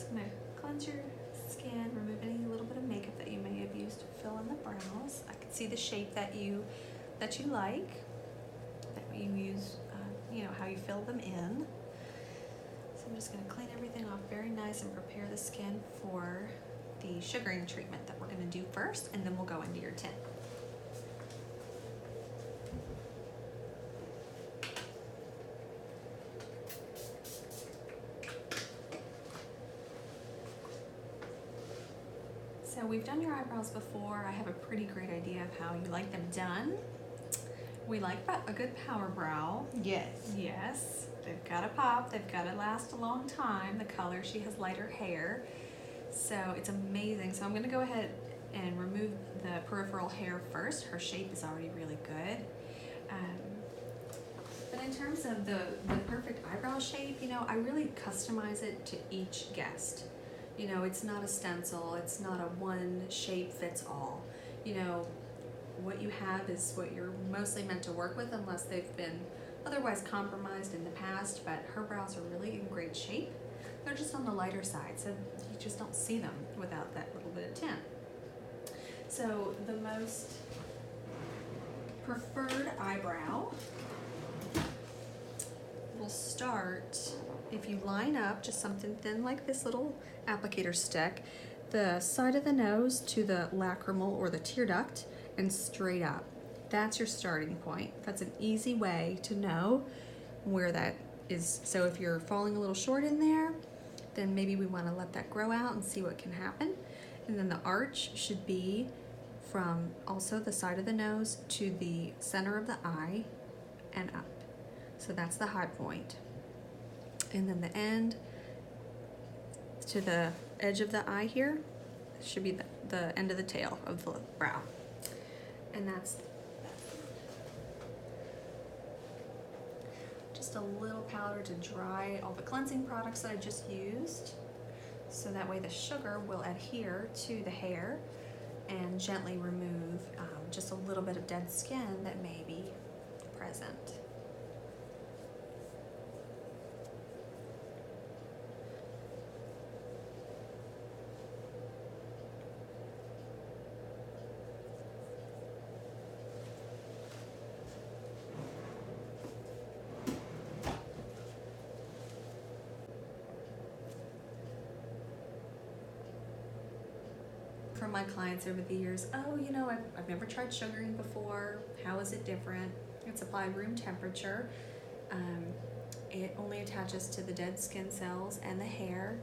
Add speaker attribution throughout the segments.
Speaker 1: gonna cleanse your skin, remove any little bit of makeup that you may have used to fill in the brows. I can see the shape that you like, that you use, you know, how you fill them in. So I'm just gonna clean everything off very nice and prepare the skin for the sugaring treatment that we're gonna do first, and then we'll go into your tint. So we've done your eyebrows before. I have a pretty great idea of how you like them done. We like a good power brow.
Speaker 2: Yes.
Speaker 1: Yes, they've got to pop, they've got to last a long time. The color, she has lighter hair, so it's amazing. So I'm gonna go ahead and remove the peripheral hair first. Her shape is already really good. But in terms of the perfect eyebrow shape, you know, I really customize it to each guest. You know, it's not a stencil, it's not a one shape fits all. You know, what you have is what you're mostly meant to work with, unless they've been otherwise compromised in the past. But her brows are really in great shape. They're just on the lighter side, so you just don't see them without that little bit of tint. So the most preferred eyebrow will start, if you line up just something thin like this little applicator stick, the side of the nose to the lacrimal or the tear duct and straight up. That's your starting point. That's an easy way to know where that is. So if you're falling a little short in there, then maybe we want to let that grow out and see what can happen. And then the arch should be from also the side of the nose to the center of the eye and up. So that's the high point. And then the end to the edge of the eye here should be the end of the tail of the brow. And that's just a little powder to dry all the cleansing products that I just used, so that way the sugar will adhere to the hair and gently remove just a little bit of dead skin that may be present. From my clients over the years, oh, you know, I've never tried sugaring before. How is it different? It's applied room temperature. It only attaches to the dead skin cells and the hair.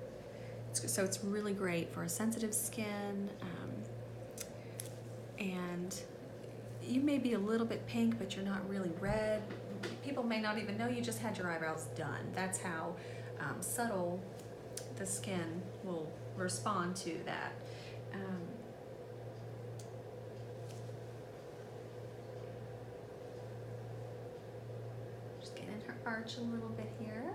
Speaker 1: So it's really great for a sensitive skin. And you may be a little bit pink, but you're not really red. People may not even know you just had your eyebrows done. That's how subtle the skin will respond to that. Just get in her arch a little bit here.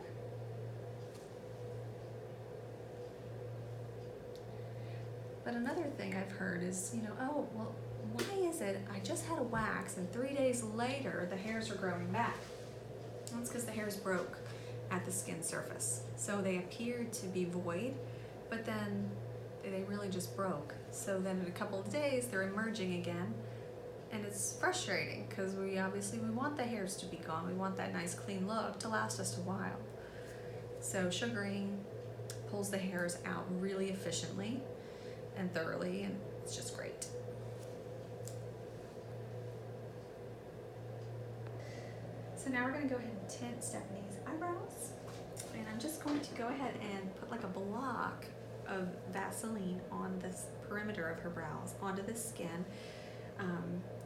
Speaker 1: But another thing I've heard is, you know, oh, well, why is it I just had a wax and 3 days later the hairs are growing back? That's because the hairs broke at the skin surface. So they appeared to be void, but then they really just broke. So then in a couple of days they're emerging again, and it's frustrating because we want the hairs to be gone. We want that nice clean look to last us a while. So sugaring pulls the hairs out really efficiently and thoroughly, and it's just great. So now we're going to go ahead and tint Stephanie's eyebrows, and I'm just going to go ahead and put like a block of Vaseline on this perimeter of her brows onto the skin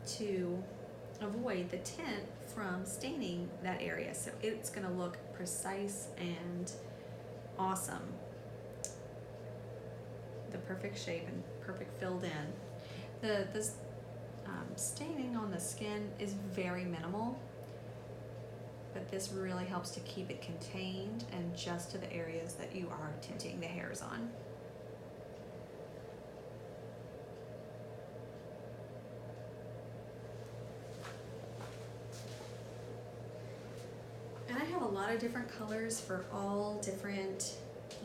Speaker 1: to avoid the tint from staining that area. So it's going to look precise and awesome. The perfect shape and perfect filled in. The staining on the skin is very minimal, but this really helps to keep it contained and just to the areas that you are tinting the hairs on. And I have a lot of different colors for all different,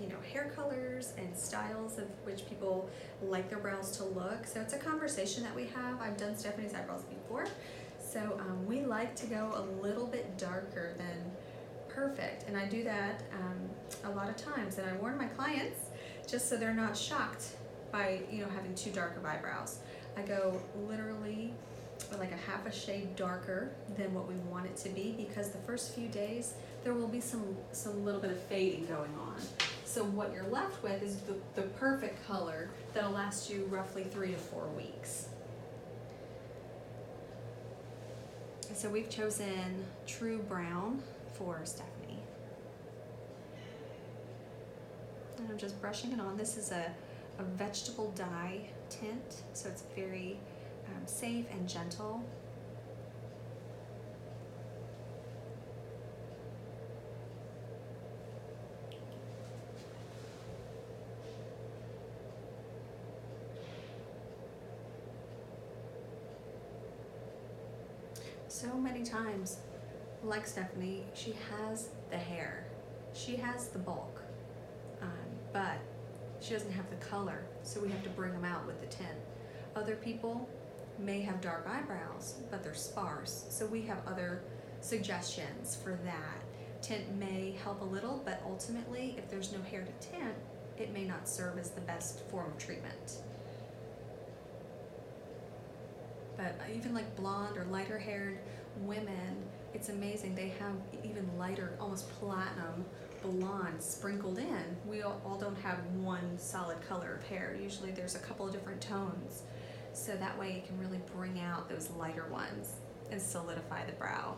Speaker 1: you know, hair hair colors and styles of which people like their brows to look. So it's a conversation that we have. I've done Stephanie's eyebrows before. So we like to go a little bit darker than perfect. And I do that a lot of times. And I warn my clients just so they're not shocked by, you know, having too dark of eyebrows. I go literally like a half a shade darker than what we want it to be, because the first few days there will be some little bit of fading going on. So what you're left with is the perfect color that'll last you roughly 3 to 4 weeks. So we've chosen True Brown for Stephanie. And I'm just brushing it on. This is a vegetable dye tint, so it's very safe and gentle. So many times, like Stephanie, she has the hair, she has the bulk, but she doesn't have the color, so we have to bring them out with the tint. Other people may have dark eyebrows, but they're sparse, so we have other suggestions for that. Tint may help a little, but ultimately, if there's no hair to tint, it may not serve as the best form of treatment. But even like blonde or lighter haired women, it's amazing. They have even lighter, almost platinum blonde sprinkled in. We all don't have one solid color of hair. Usually there's a couple of different tones. So that way you can really bring out those lighter ones and solidify the brow.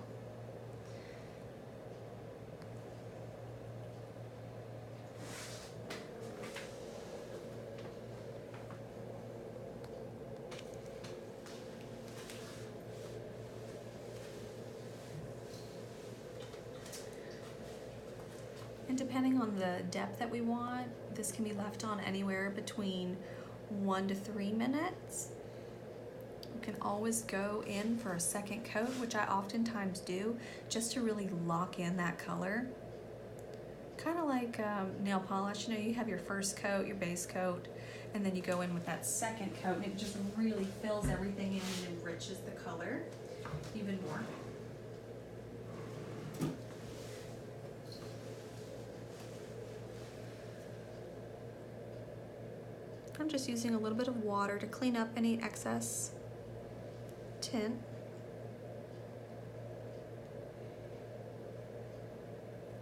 Speaker 1: And depending on the depth that we want, this can be left on anywhere between 1 to 3 minutes. You can always go in for a second coat, which I oftentimes do, just to really lock in that color. Kind of like nail polish, you know, you have your first coat, your base coat, and then you go in with that second coat, and it just really fills everything in and enriches the color even more. I'm just using a little bit of water to clean up any excess tint.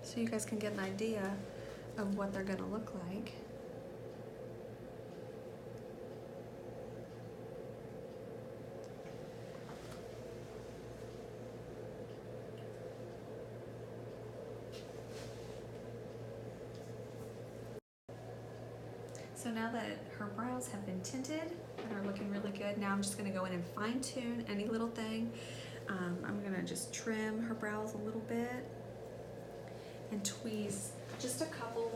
Speaker 1: So you guys can get an idea of what they're gonna look like. So now that her brows have been tinted and are looking really good, now I'm just gonna go in and fine tune any little thing. I'm gonna just trim her brows a little bit and tweeze just a couple